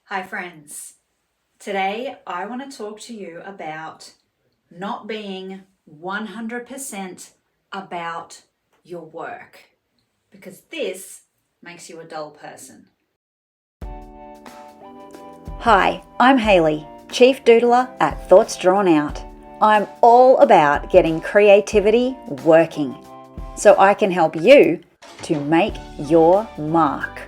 Hi friends, today I want to talk to you about not being 100% about your work, because this makes you a dull person. Hi, I'm Hayley, Chief Doodler at Thoughts Drawn Out. I'm all about getting creativity working so I can help you to make your mark.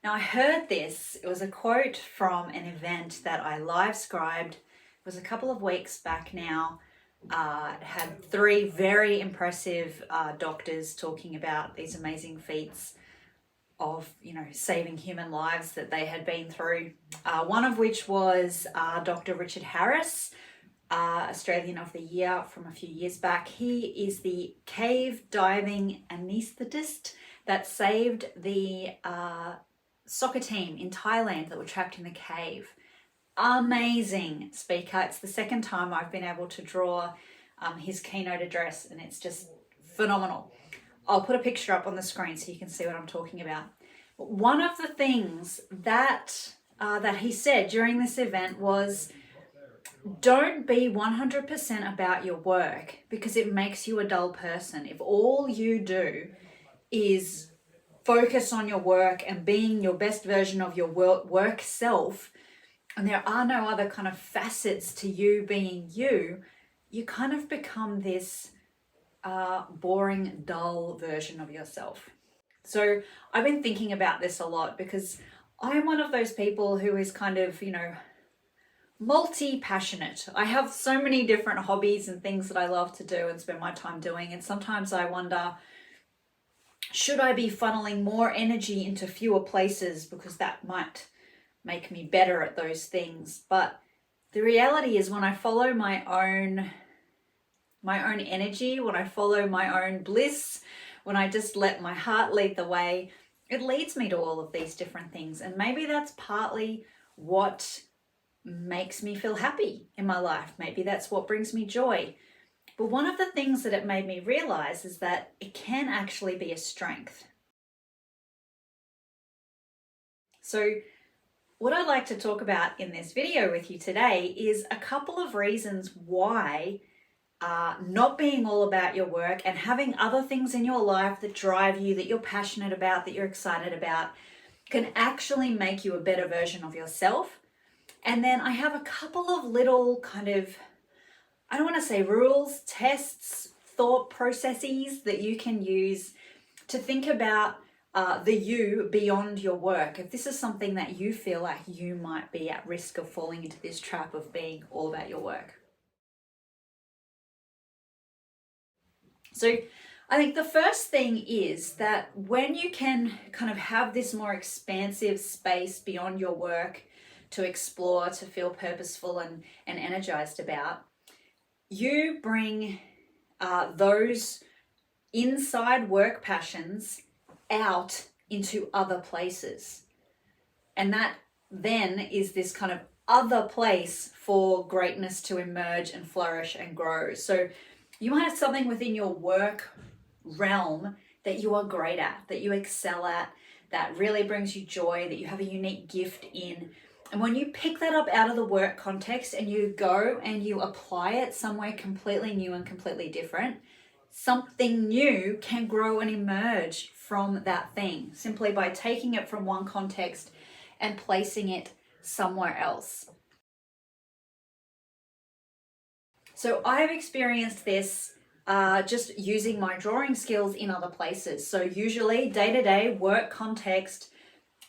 Now I heard this, it was a quote from an event that I live scribed. It was a couple of weeks back now. It had three very impressive doctors talking about these amazing feats of saving human lives that they had been through. One of which was Dr. Richard Harris, Australian of the Year from a few years back. He is the cave diving anaesthetist that saved the soccer team in Thailand that were trapped in the cave. Amazing speaker. It's the second time I've been able to draw his keynote address, and it's just phenomenal. I'll put a picture up on the screen so you can see what I'm talking about. One of the things that he said during this event was, don't be 100% about your work because it makes you a dull person. If all you do is focus on your work and being your best version of your work self, and there are no other kind of facets to you being you, you kind of become this boring, dull version of yourself. So I've been thinking about this a lot because I'm one of those people who is kind of, multi-passionate. I have so many different hobbies and things that I love to do and spend my time doing. And sometimes I wonder, should I be funneling more energy into fewer places because that might make me better at those things? But the reality is, when I follow my own energy, when I follow my own bliss, when I just let my heart lead the way, it leads me to all of these different things. And maybe that's partly what makes me feel happy in my life. Maybe that's what brings me joy. But one of the things that it made me realize is that it can actually be a strength. So what I'd like to talk about in this video with you today is a couple of reasons why not being all about your work and having other things in your life that drive you, that you're passionate about, that you're excited about, can actually make you a better version of yourself. And then I have a couple of little kind of, I don't want to say rules, tests, thought processes that you can use to think about the you beyond your work. If this is something that you feel like you might be at risk of falling into this trap of being all about your work. So I think the first thing is that when you can kind of have this more expansive space beyond your work to explore, to feel purposeful and energized about, you bring those inside work passions out into other places. And that then is this kind of other place for greatness to emerge and flourish and grow. So you might have something within your work realm that you are great at, that you excel at, that really brings you joy, that you have a unique gift in. And when you pick that up out of the work context and you go and you apply it somewhere completely new and completely different, something new can grow and emerge from that thing simply by taking it from one context and placing it somewhere else. So I've experienced this just using my drawing skills in other places. So usually day-to-day work context,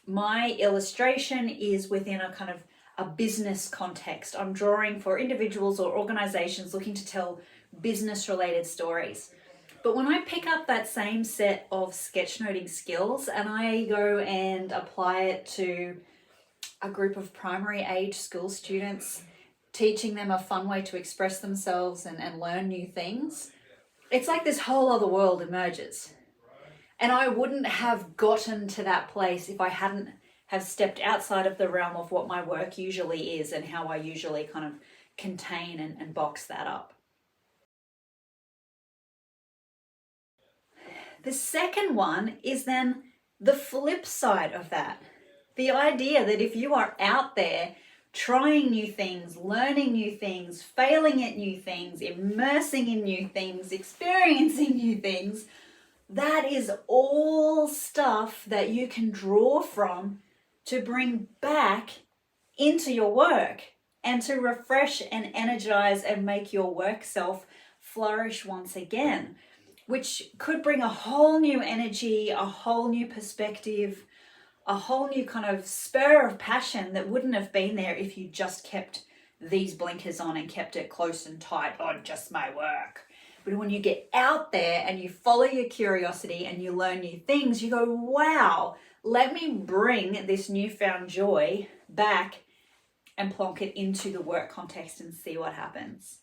my illustration is within a kind of a business context. I'm drawing for individuals or organizations looking to tell business-related stories. But when I pick up that same set of sketchnoting skills and I go and apply it to a group of primary age school students, teaching them a fun way to express themselves and learn new things, it's like this whole other world emerges. And I wouldn't have gotten to that place if I hadn't have stepped outside of the realm of what my work usually is and how I usually kind of contain and box that up. The second one is then the flip side of that. The idea that if you are out there trying new things, learning new things, failing at new things, immersing in new things, experiencing new things, that is all stuff that you can draw from to bring back into your work and to refresh and energize and make your work self flourish once again, which could bring a whole new energy, a whole new perspective, a whole new kind of spur of passion that wouldn't have been there if you just kept these blinkers on and kept it close and tight on just my work. But when you get out there and you follow your curiosity and you learn new things, you go, wow, let me bring this newfound joy back and plonk it into the work context and see what happens.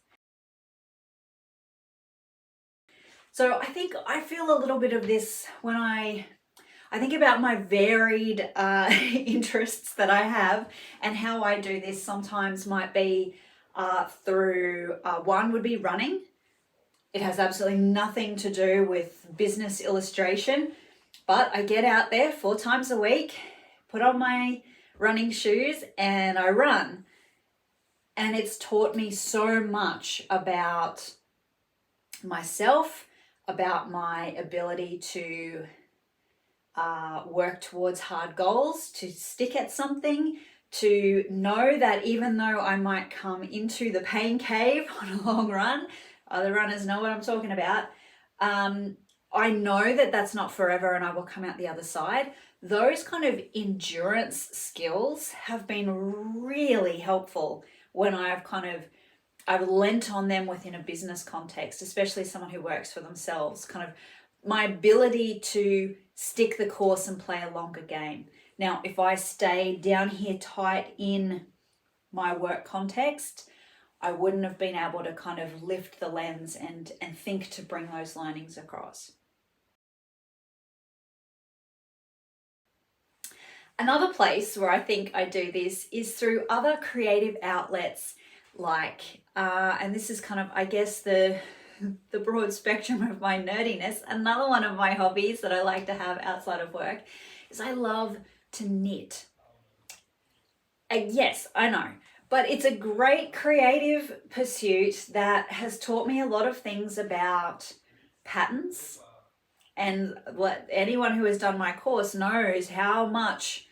So I feel a little bit of this when I think about my varied interests that I have, and how I do this sometimes might be through, one would be running. It has absolutely nothing to do with business illustration, but I get out there 4 times a week, put on my running shoes, and I run. And it's taught me so much about myself, about my ability to work towards hard goals, to stick at something, to know that even though I might come into the pain cave on a long run, other runners know what I'm talking about, I know that that's not forever and I will come out the other side. Those kind of endurance skills have been really helpful when I've lent on them within a business context, especially someone who works for themselves. Kind of my ability to stick the course and play a longer game. Now, if I stay down here tight in my work context, I wouldn't have been able to kind of lift the lens and think to bring those learnings across. Another place where I think I do this is through other creative outlets, like, and this is kind of, I guess, the broad spectrum of my nerdiness. Another one of my hobbies that I like to have outside of work is I love to knit. Yes, I know, but it's a great creative pursuit that has taught me a lot of things about patterns. And anyone who has done my course knows how much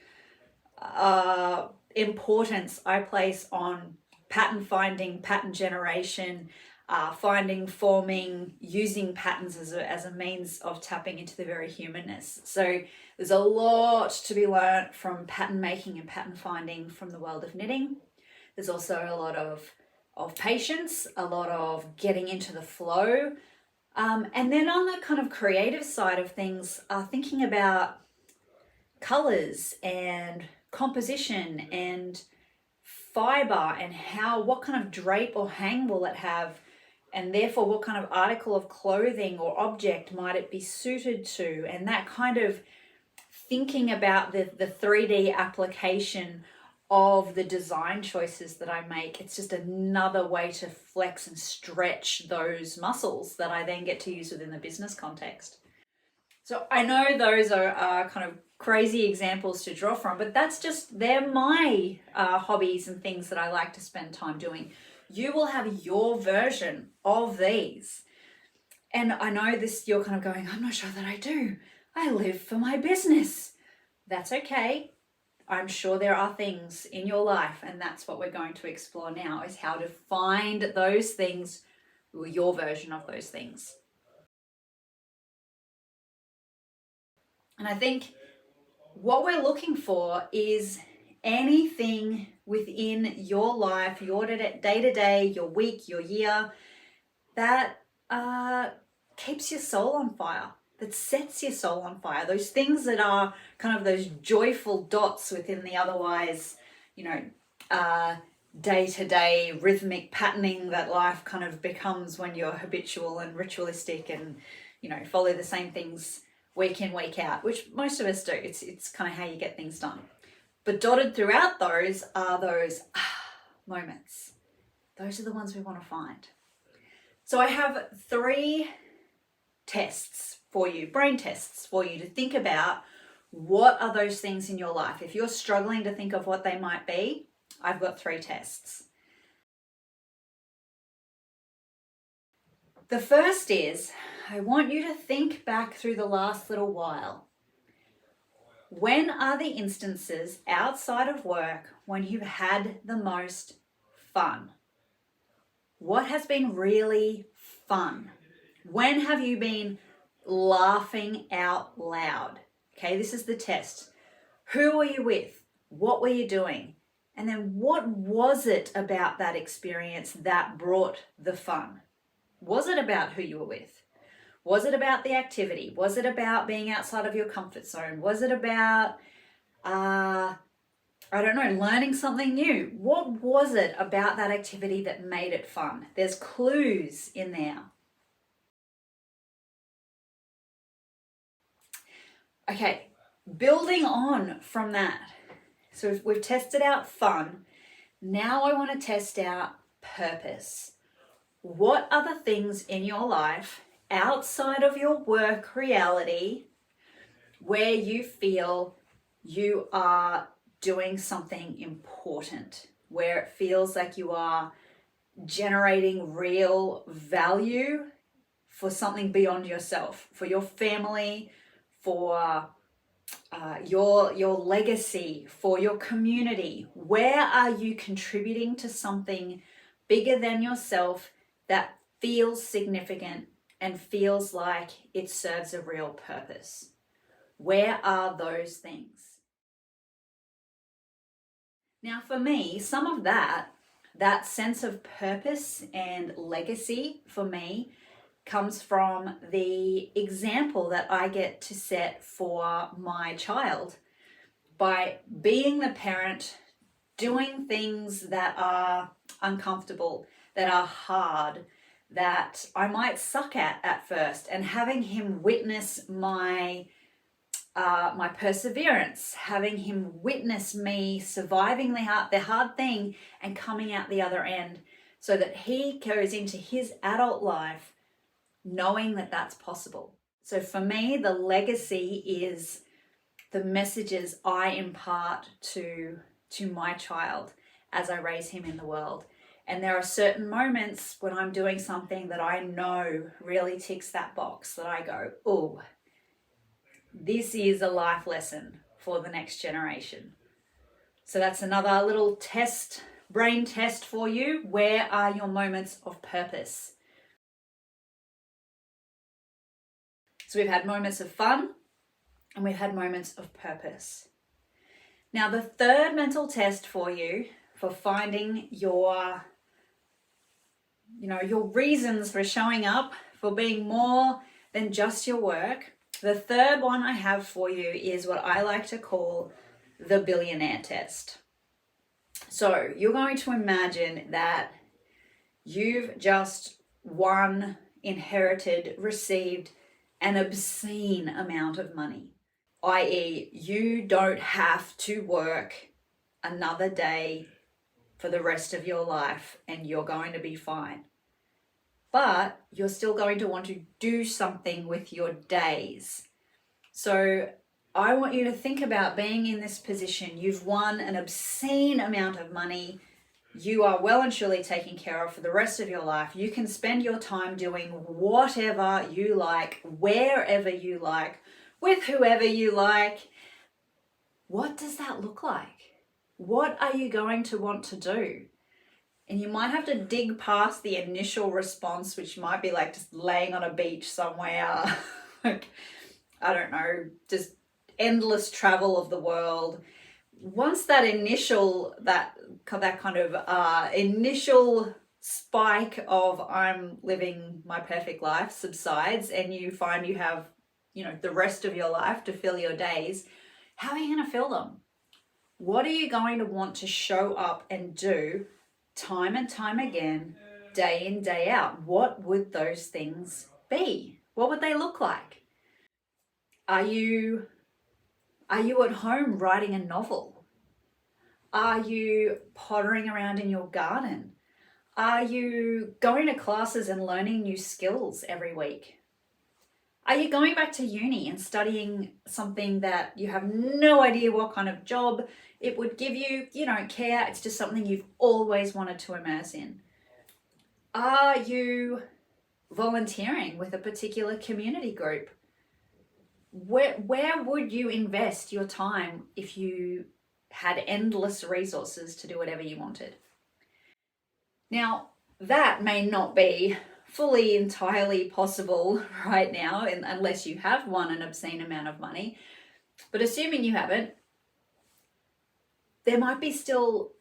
importance I place on pattern finding, pattern generation, finding, forming, using patterns as a means of tapping into the very humanness. So there's a lot to be learnt from pattern making and pattern finding from the world of knitting. There's also a lot of patience, a lot of getting into the flow. And then on the kind of creative side of things, thinking about colors and composition and fiber and what kind of drape or hang will it have, and therefore what kind of article of clothing or object might it be suited to, and that kind of thinking about the 3D application of the design choices that I make. It's just another way to flex and stretch those muscles that I then get to use within the business context. So I know those are kind of crazy examples to draw from, but they're my hobbies and things that I like to spend time doing. You will have your version of these. And I know this, you're kind of going, I'm not sure that I do. I live for my business. That's okay. I'm sure there are things in your life, and that's what we're going to explore now, is how to find those things, your version of those things. And I think what we're looking for is anything within your life, your day-to-day, your week, your year, that keeps your soul on fire, that sets your soul on fire. Those things that are kind of those joyful dots within the otherwise, day-to-day rhythmic patterning that life kind of becomes when you're habitual and ritualistic and, follow the same things week in, week out, which most of us do. It's kind of how you get things done. But dotted throughout those are those moments. Those are the ones we want to find. So I have 3 tests for you, brain tests for you to think about what are those things in your life. If you're struggling to think of what they might be, I've got 3 tests. The first is, I want you to think back through the last little while. When are the instances outside of work when you've had the most fun? What has been really fun? When have you been laughing out loud? Okay, this is the test. Who were you with? What were you doing? And then what was it about that experience that brought the fun? Was it about who you were with? Was it about the activity? Was it about being outside of your comfort zone? Was it about, learning something new? What was it about that activity that made it fun? There's clues in there. Okay, building on from that. So we've tested out fun. Now I want to test out purpose. What are the things in your life outside of your work reality where you feel you are doing something important, where it feels like you are generating real value for something beyond yourself, for your family, for your legacy, for your community? Where are you contributing to something bigger than yourself that feels significant and feels like it serves a real purpose? Where are those things? Now, for me, some of that sense of purpose and legacy for me comes from the example that I get to set for my child by being the parent, doing things that are uncomfortable, that are hard, that I might suck at first, and having him witness my perseverance, having him witness me surviving the hard thing and coming out the other end, so that he goes into his adult life knowing that that's possible. So for me, the legacy is the messages I impart to my child as I raise him in the world. And there are certain moments when I'm doing something that I know really ticks that box, that I go, oh, this is a life lesson for the next generation. So that's another little test, brain test for you. Where are your moments of purpose? So we've had moments of fun and we've had moments of purpose. Now, the third mental test for you for finding your reasons for showing up, for being more than just your work, the third one I have for you is what I like to call the billionaire test. So you're going to imagine that you've just won, inherited, received an obscene amount of money, i.e., you don't have to work another day for the rest of your life and you're going to be fine. But you're still going to want to do something with your days. So I want you to think about being in this position. You've won an obscene amount of money. You are well and truly taken care of for the rest of your life. You can spend your time doing whatever you like, wherever you like, with whoever you like. What does that look like? What are you going to want to do? And you might have to dig past the initial response, which might be like just laying on a beach somewhere, like, I don't know, just endless travel of the world. Once that initial initial spike of I'm living my perfect life subsides and you find you have, the rest of your life to fill your days, how are you going to fill them? What are you going to want to show up and do time and time again, day in, day out? What would those things be? What would they look like? Are you at home writing a novel? Are you pottering around in your garden? Are you going to classes and learning new skills every week? Are you going back to uni and studying something that you have no idea what kind of job it would give you? You don't care, it's just something you've always wanted to immerse in. Are you volunteering with a particular community group? Where would you invest your time if you had endless resources to do whatever you wanted? Now, that may not be fully entirely possible right now unless you have won an obscene amount of money. But assuming you haven't, there might be still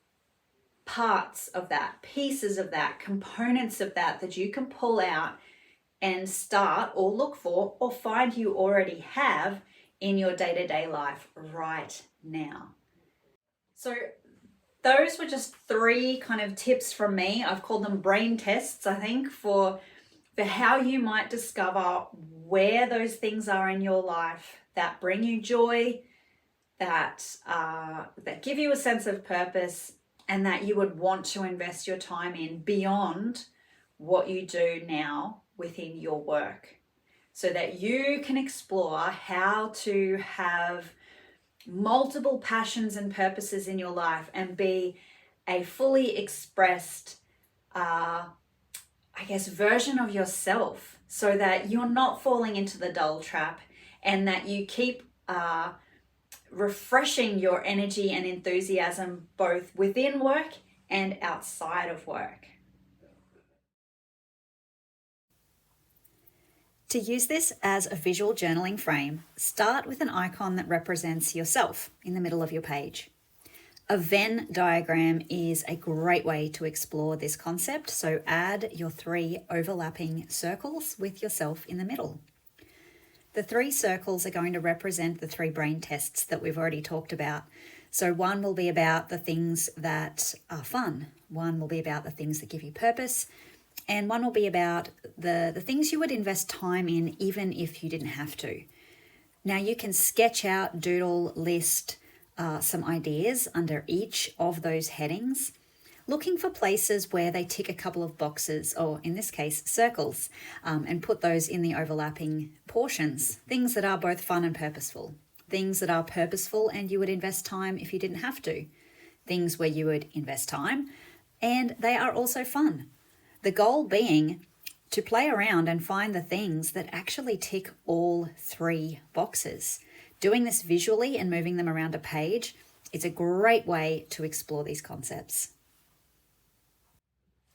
parts of that, pieces of that, components of that you can pull out and start or look for or find you already have in your day-to-day life right now. So those were just 3 kind of tips from me. I've called them brain tests, I think, for how you might discover where those things are in your life that bring you joy, that give you a sense of purpose, and that you would want to invest your time in beyond what you do now within your work, so that you can explore how to have multiple passions and purposes in your life and be a fully expressed, version of yourself, so that you're not falling into the dull trap, and that you keep refreshing your energy and enthusiasm both within work and outside of work. To use this as a visual journaling frame, start with an icon that represents yourself in the middle of your page. A Venn diagram is a great way to explore this concept, so add your 3 overlapping circles with yourself in the middle. The 3 circles are going to represent the 3 brain tests that we've already talked about. So one will be about the things that are fun, one will be about the things that give you purpose, and one will be about the things you would invest time in even if you didn't have to. Now you can sketch out, doodle, list some ideas under each of those headings, looking for places where they tick a couple of boxes, or in this case, circles, and put those in the overlapping portions. Things that are both fun and purposeful. Things that are purposeful and you would invest time if you didn't have to. Things where you would invest time and they are also fun. The goal being to play around and find the things that actually tick all 3 boxes. Doing this visually and moving them around a page is a great way to explore these concepts.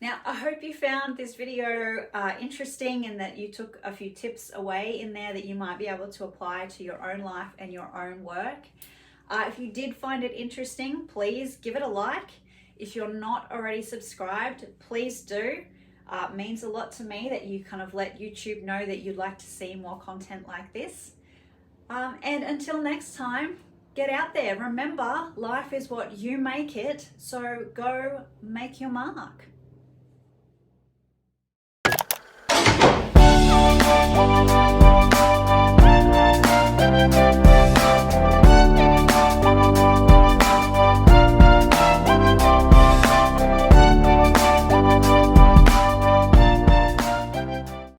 Now, I hope you found this video interesting and that you took a few tips away in there that you might be able to apply to your own life and your own work. If you did find it interesting, please give it a like. If you're not already subscribed, please do. It means a lot to me that you kind of let YouTube know that you'd like to see more content like this. And until next time, get out there. Remember, life is what you make it, so go make your mark.